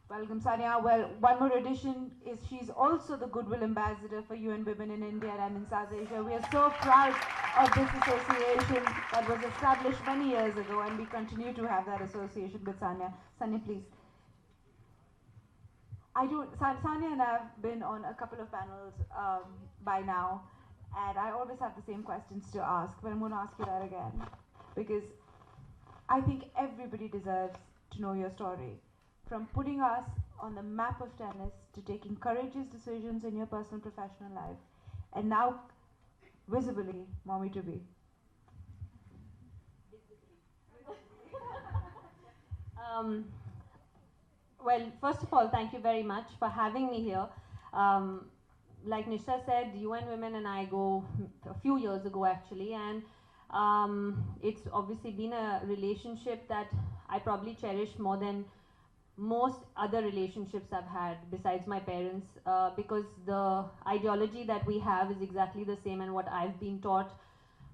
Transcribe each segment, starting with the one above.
Welcome, Sania. Well, one more addition is she's also the Goodwill Ambassador for UN Women in India and in South Asia. We are so proud of this association that was established many years ago, and we continue to have that association with Sania. Sania, please. Sania and I have been on a couple of panels by now, and I always have the same questions to ask, but I'm going to ask you that again because I think everybody deserves to know your story. From putting us on the map of tennis to taking courageous decisions in your personal professional life, and now visibly, mommy to be. Um, well, first of all, thank you very much for having me here. Um, like Nisha said, UN Women and I go a few years ago actually, and it's obviously been a relationship that I probably cherish more than most other relationships I've had besides my parents, because the ideology that we have is exactly the same and what I've been taught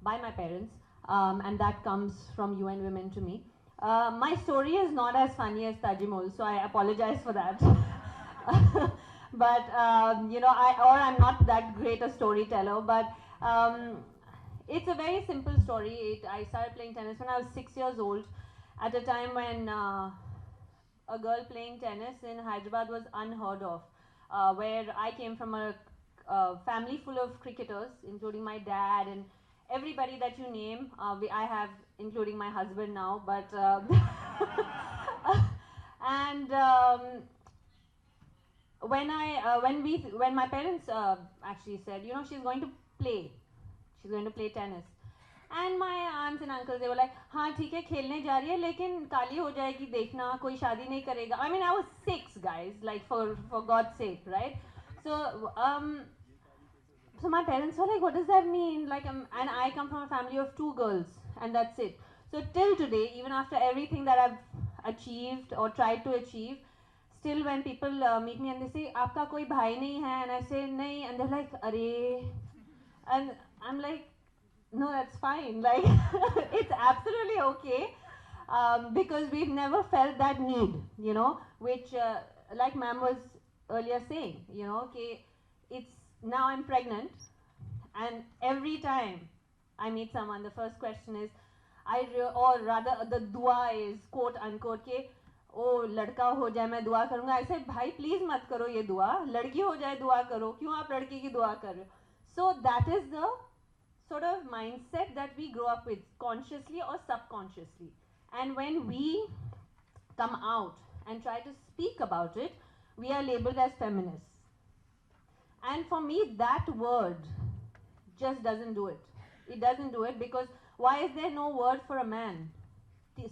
by my parents, and that comes from UN Women to me. My story is not as funny as Tajimul, so I apologize for that. But I'm not that great a storyteller, but it's a very simple story. I started playing tennis when I was 6 years old, at a time when a girl playing tennis in Hyderabad was unheard of. Where I came from a family full of cricketers, including my dad and everybody that you name. I have, including my husband now, but and when my parents actually said, she's going to play, tennis. And my aunts and uncles, they were like, हाँ ठीक है खेलने जा रही है लेकिन काली हो जाएगी देखना कोई शादी नहीं करेगा. I mean, I was 6, guys, like for God's sake, right? So my parents were like, what does that mean? Like, and I come from a family of 2 girls, and that's it. So till today, even after everything that I've achieved or tried to achieve, still when people meet me and they say, आपका कोई भाई नहीं है, and I say नहीं, and they're like, अरे, and I'm like, no, that's fine. Like, it's absolutely okay, because we've never felt that need, which, like ma'am was earlier saying, okay, it's now I'm pregnant, and every time I meet someone, the first question is, or rather, the dua is quote unquote, के ओ लड़का हो जाए मैं दुआ करूंगा. I said, भाई please मत करो ये दुआ, लड़की हो जाए दुआ करो, क्यों आप लड़के की दुआ कर रहे हो? So that is the sort of mindset that we grow up with, consciously or subconsciously. And when we come out and try to speak about it, we are labeled as feminists. And for me, that word just doesn't do it. It doesn't do it because why is there no word for a man?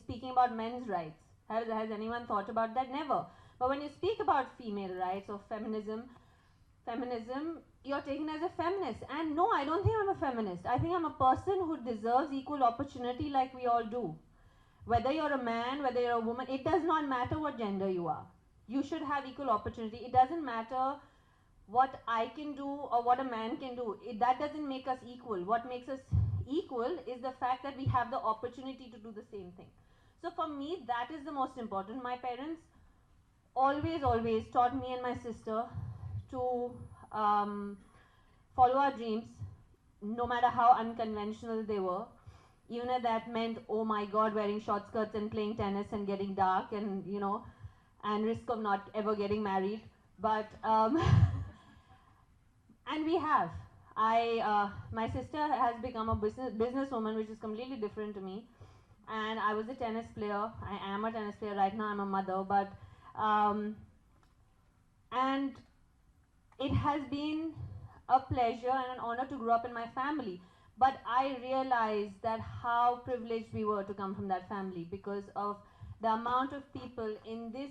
Speaking about men's rights. Has anyone thought about that? Never. But when you speak about female rights or feminism, you're taken as a feminist. And no, I don't think I'm a feminist. I think I'm a person who deserves equal opportunity like we all do. Whether you're a man, whether you're a woman, it does not matter what gender you are. You should have equal opportunity. It doesn't matter what I can do or what a man can do. That doesn't make us equal. What makes us equal is the fact that we have the opportunity to do the same thing. So for me, that is the most important. My parents always taught me and my sister to follow our dreams, no matter how unconventional they were. Even if that meant, oh my God, wearing short skirts and playing tennis and getting dark and, and risk of not ever getting married. But, and we have. My sister has become a businesswoman, which is completely different to me. And I was a tennis player. I am a tennis player right now. I'm a mother, but and it has been a pleasure and an honor to grow up in my family. But I realized that how privileged we were to come from that family because of the amount of people in this,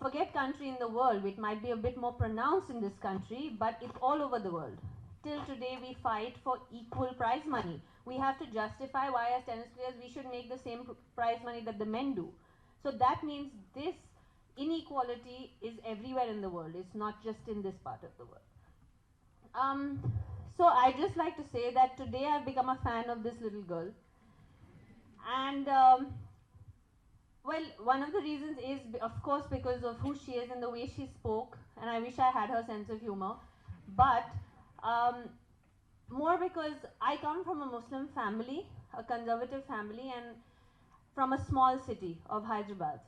forget country, in the world, which might be a bit more pronounced in this country, but it's all over the world. Till today, we fight for equal prize money. We have to justify why, as tennis players, we should make the same prize money that the men do. So that means this inequality is everywhere in the world. It's not just in this part of the world. So I just like to say that today I've become a fan of this little girl. And Well, one of the reasons is, of course, because of who she is and the way she spoke, and I wish I had her sense of humor. But um, more because I come from a Muslim family, a conservative family, and from a small city of Hyderabad.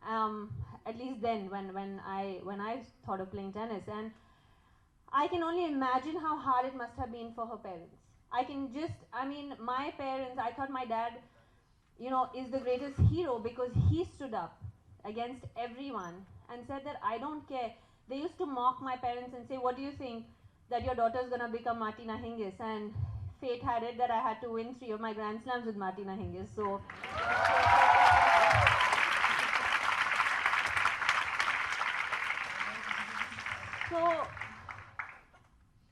Um, at least then, when I thought of playing tennis, and I can only imagine how hard it must have been for her parents. I mean, my parents, I thought my dad, is the greatest hero because he stood up against everyone and said that I don't care. They used to mock my parents and say, what do you think that your daughter's gonna become Martina Hingis? And fate had it that I had to win 3 of my Grand Slams with Martina Hingis. So,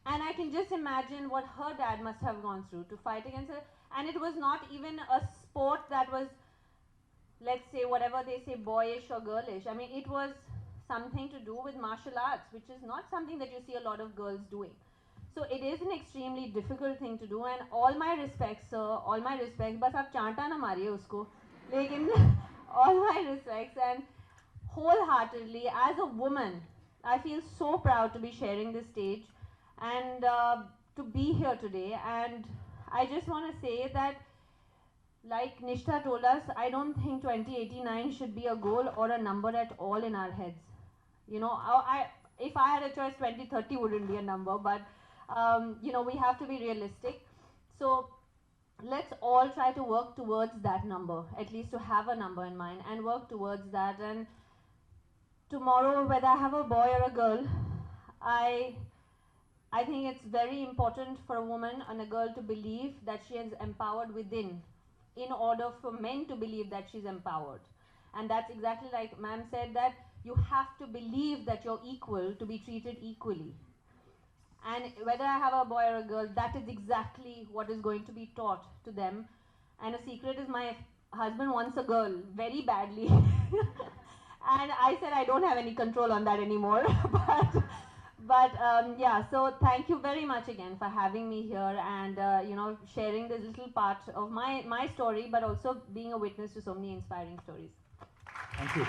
and I can just imagine what her dad must have gone through to fight against her. And it was not even a sport that was, let's say, whatever they say, boyish or girlish. I mean, it was something to do with martial arts, which is not something that you see a lot of girls doing. So it is an extremely difficult thing to do, and all my respects, sir, all my respects. बस आप चांटा ना मारिए उसको, लेकिन all my respects, and wholeheartedly, as a woman, I feel so proud to be sharing this stage and to be here today. And I just want to say that, like Nishtha told us, I don't think 2089 should be a goal or a number at all in our heads. If I had a choice, 2030 wouldn't be a number, but we have to be realistic. So let's all try to work towards that number, at least to have a number in mind and work towards that. And tomorrow, whether I have a boy or a girl, I think it's very important for a woman and a girl to believe that she is empowered within, in order for men to believe that she's empowered. And that's exactly like ma'am said, that you have to believe that you're equal to be treated equally. And whether I have a boy or a girl, that is exactly what is going to be taught to them. And a secret is, my husband wants a girl very badly. And I said I don't have any control on that anymore. But yeah, so thank you very much again for having me here and sharing this little part of my story, but also being a witness to so many inspiring stories. Thank you.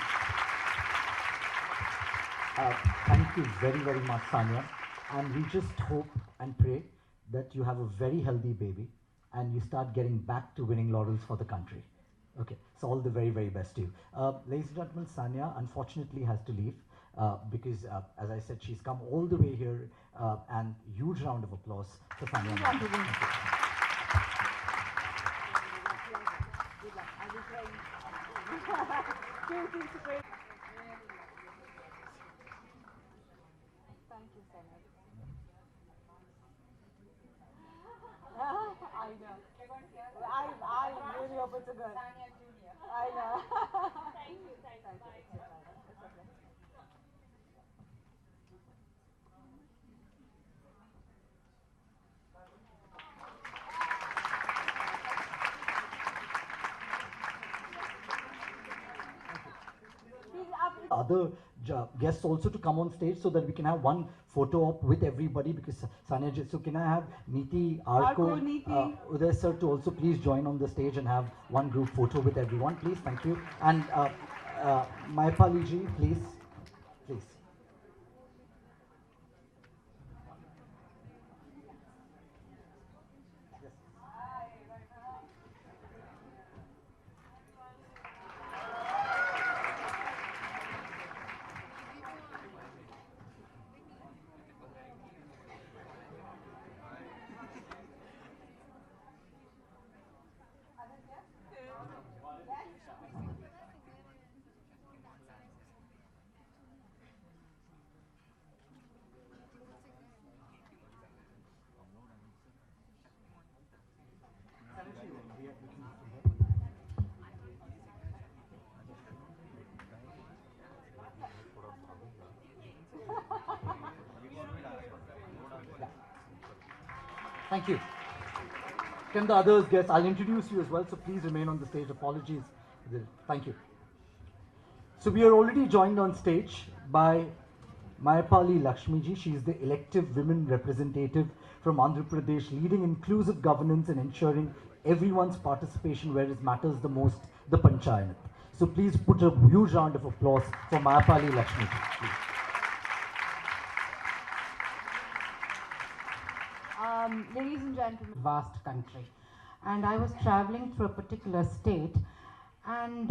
Thank you very, very much, Sania. And we just hope and pray that you have a very healthy baby and you start getting back to winning laurels for the country. Okay, so all the very, very best to you. Ladies and gentlemen, Sania unfortunately has to leave because, as I said, she's come all the way here, and huge round of applause for Sania. Thank you. I know. I really hope it's a girl. I know. Thank you. Bye. Other guests also to come on stage so that we can have one photo op with everybody, because Sania, so can I have Neeti, Arko, Uday sir to also please join on the stage and have one group photo with everyone, please. Thank you. And Maipali ji, please. Thank you. Can the others guests, I'll introduce you as well, so please remain on the stage. Apologies. Thank you. So we are already joined on stage by Maipali Lakshmiji. She is the elective women representative from Andhra Pradesh, leading inclusive governance and ensuring everyone's participation where it matters the most, the Panchayat. So please put a huge round of applause for Mayapali Lakshmi. Please. Ladies and gentlemen, vast country, and I was traveling through a particular state, and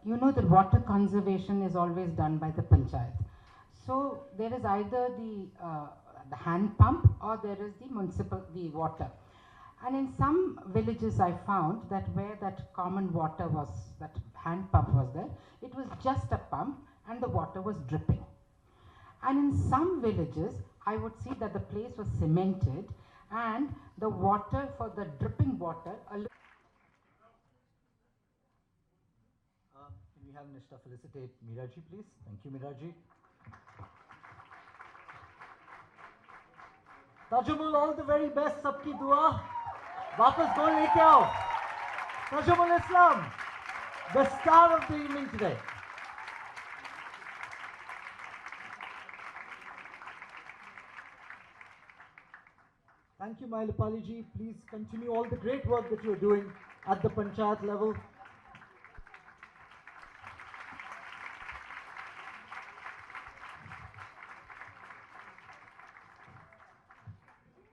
you know that water conservation is always done by the panchayat. So there is either the hand pump or there is the water. And in some villages I found that where that common water was, that hand pump was there, it was just a pump and the water was dripping. And in some villages, I would see that the place was cemented and the water for the dripping water. Can we have Nishta felicitate Meeraji, please? Thank you, Meeraji. Tajamul, all the very best, sabki dua. Wapas go leke aao. Tajamul Islam, the star of the evening today. Thank you, Mayapali ji. Please continue all the great work that you are doing at the panchayat level.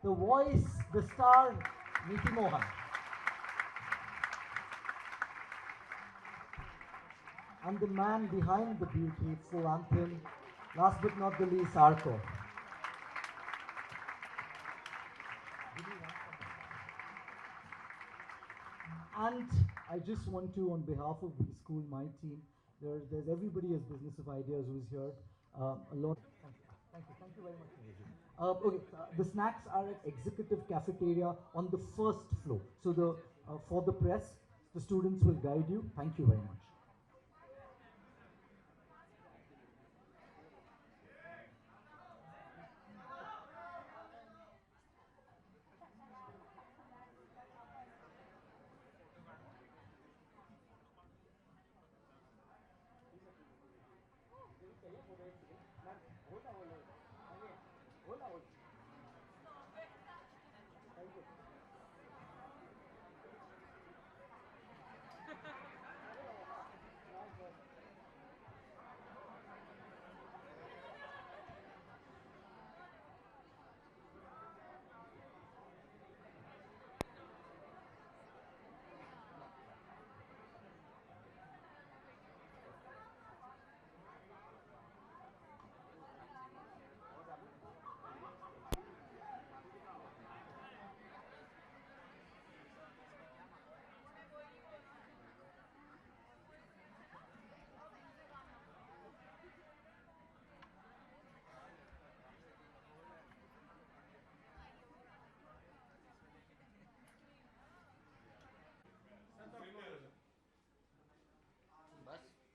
The voice, the star, Neeti Mohan. And the man behind the beautiful anthem, last but not the least, Arko. And I just want to, on behalf of the school, my team, there's everybody as Business of Ideas who's here. A lot. Thank you very much. The snacks are at executive cafeteria on the first floor. So for the press, the students will guide you. Thank you very much.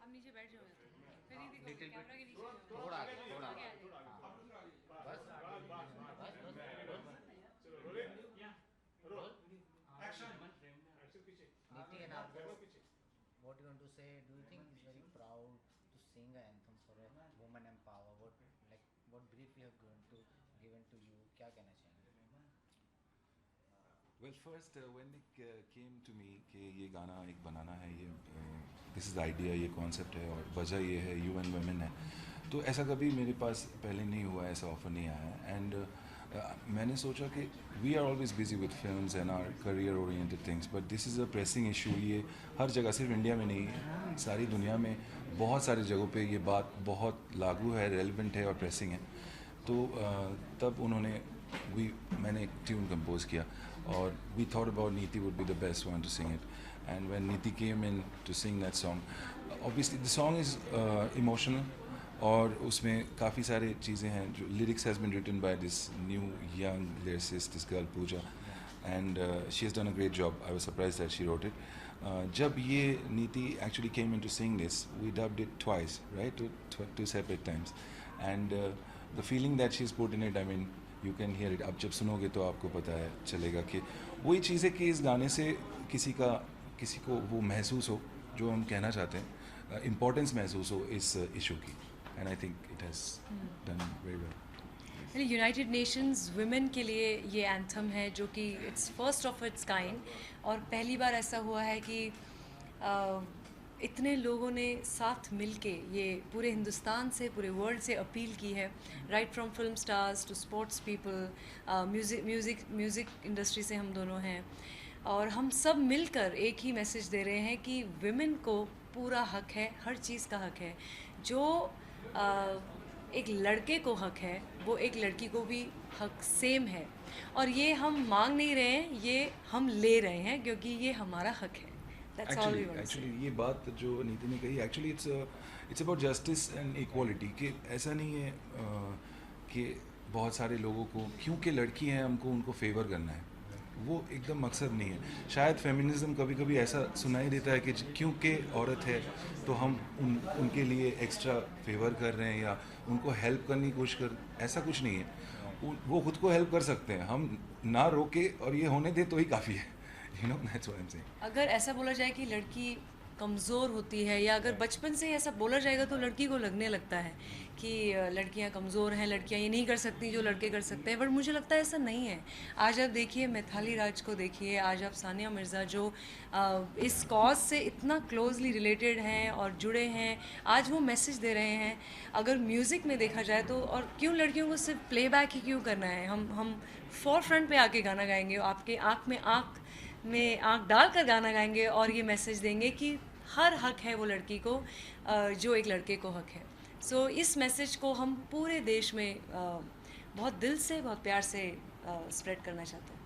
नीचे बैठ जाओ फिर ही दिखो camera के नीचे थोड़ा आगे बस चलो रोलिंग रोल एक्शन पीछे Niti and Arko, what you want to say? Do you think it's very proud to sing an anthem for a woman empower? What brief you have given to you? क्या कहना चाहेंगे? Well, first when they came to me कि ये गाना एक बनाना है, ये this is the idea, ये concept है और वजह ये है UN women है, तो ऐसा कभी मेरे पास पहले नहीं हुआ, ऐसा ऑफर नहीं आया. एंड मैंने सोचा कि we are always busy with films and our career oriented things, but this is a pressing issue. ये हर जगह, सिर्फ इंडिया में नहीं, सारी दुनिया में बहुत सारी जगहों पे ये बात बहुत लागू है, रेलिवेंट है और प्रेसिंग है. तो तब मैंने एक ट्यून कंपोज किया और we thought about Neeti would be the best one to sing it. And when Neeti came in to sing that song, obviously the song is emotional और उसमें काफ़ी सारे चीज़ें हैं जो lyrics has been written by this new young lyricist, this girl Pooja, and she has done a great job. I was surprised that she wrote it. जब ये Neeti actually came in to sing this, we dubbed it twice, right, two separate times, and the feeling that she's put in it, I mean, you can hear it. अब जब सुनोगे तो आपको पता है चलेगा कि वही चीज़ है कि इस गाने से किसी को वो महसूस हो जो हम कहना चाहते हैं, इम्पोर्टेंस महसूस हो इस इशू की. And I think it has done very well. United Nations women के लिए ये एंथम है जो कि it's first of its kind, और पहली बार ऐसा हुआ है कि इतने लोगों ने साथ मिलके ये पूरे हिंदुस्तान से, पूरे वर्ल्ड से अपील की है, right from film stars to sports people, music industry से हम दोनों हैं, और हम सब मिलकर एक ही मैसेज दे रहे हैं कि विमेन को पूरा हक है, हर चीज़ का हक है। जो एक लड़के को हक है, वो एक लड़की को भी हक सेम है, और ये हम मांग नहीं रहे हैं, ये हम ले रहे हैं, क्योंकि ये हमारा हक है। That's all we want to say. Actually ये बात जो नीति ने कही, actually it's about justice and equality, कि ऐसा नहीं है कि बहुत सारे लोगों को क्योंकि लड़की हैं हमको उनको फेवर करना है, वो एकदम मकसद नहीं है। शायद फेमिनिज्म कभी कभी ऐसा सुनाई देता है कि क्योंकि औरत है तो हम उनके लिए एक्स्ट्रा फेवर कर रहे हैं या उनको हेल्प करने की कोशिश कर, ऐसा कुछ नहीं है। वो खुद को हेल्प कर सकते हैं, हम ना रोके और ये होने दे तो ही काफ़ी है। You know, that's what I'm saying. अगर ऐसा बोला जाए कि लड़की कमज़ोर होती है, या अगर बचपन से ही ऐसा बोला जाएगा तो लड़की को लगने लगता है कि लड़कियां कमज़ोर हैं, लड़कियां ये नहीं कर सकती जो लड़के कर सकते हैं, बट मुझे लगता है ऐसा नहीं है। आज आप देखिए मिताली राज को, देखिए आज आप सानिया मिर्ज़ा, जो इस कॉज से इतना क्लोजली रिलेटेड हैं और जुड़े हैं, आज वो मैसेज दे रहे हैं। अगर म्यूज़िक में देखा जाए तो, और क्यों लड़कियों को सिर्फ प्लेबैक ही क्यों करना है, हम फोर फ्रंट पे आके गाना गाएंगे, आपके आँख में आँख डाल कर गाना गाएंगे और ये मैसेज देंगे कि हर हक है वो लड़की को जो एक लड़के को हक है। सो इस मैसेज को हम पूरे देश में बहुत दिल से, बहुत प्यार से स्प्रेड करना चाहते हैं।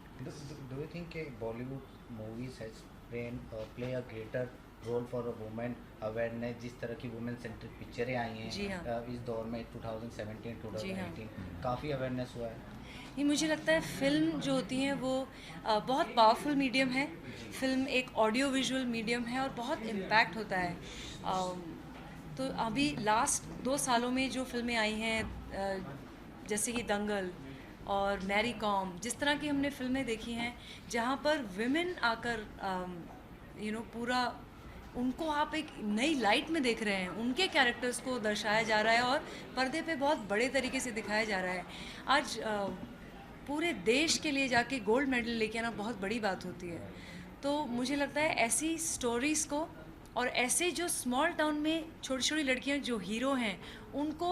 Do you think Bollywood movies has play a greater role for a woman awareness? जिस तरह की वुमेन सेंट्रिक पिक्चरें आई हैं, जी हाँ। इस दौर में 2017 जी हाँ। 2018 काफ़ी अवेयरनेस हुआ है। ये मुझे लगता है फिल्म जो होती है वो बहुत पावरफुल मीडियम है। फिल्म एक ऑडियो विजुअल मीडियम है और बहुत इम्पैक्ट होता है। तो अभी लास्ट 2 सालों में जो फिल्में आई हैं, जैसे कि दंगल और मैरी कॉम, जिस तरह की हमने फिल्में देखी हैं जहाँ पर विमेन आकर पूरा उनको आप एक नई लाइट में देख रहे हैं, उनके कैरेक्टर्स को दर्शाया जा रहा है और पर्दे पे बहुत बड़े तरीके से दिखाया जा रहा है। आज पूरे देश के लिए जाके गोल्ड मेडल लेके आना बहुत बड़ी बात होती है। तो मुझे लगता है ऐसी स्टोरीज़ को, और ऐसे जो स्मॉल टाउन में छोटी छोटी लड़कियां जो हीरो हैं, उनको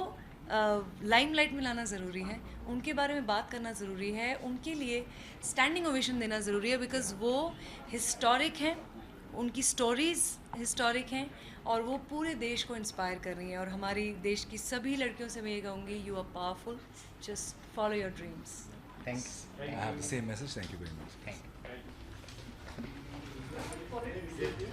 लाइमलाइट में लाना ज़रूरी है, उनके बारे में बात करना ज़रूरी है, उनके लिए स्टैंडिंग ओवेशन देना ज़रूरी है, बिकॉज़ वो हिस्टोरिक हैं, उनकी स्टोरीज़ हिस्टोरिक हैं और वो पूरे देश को इंस्पायर कर रही हैं। और हमारी देश की सभी लड़कियों से मैं ये कहूँगी, you are powerful, just follow your dreams. Thanks. I have the same message. Thank you very much. Thank you.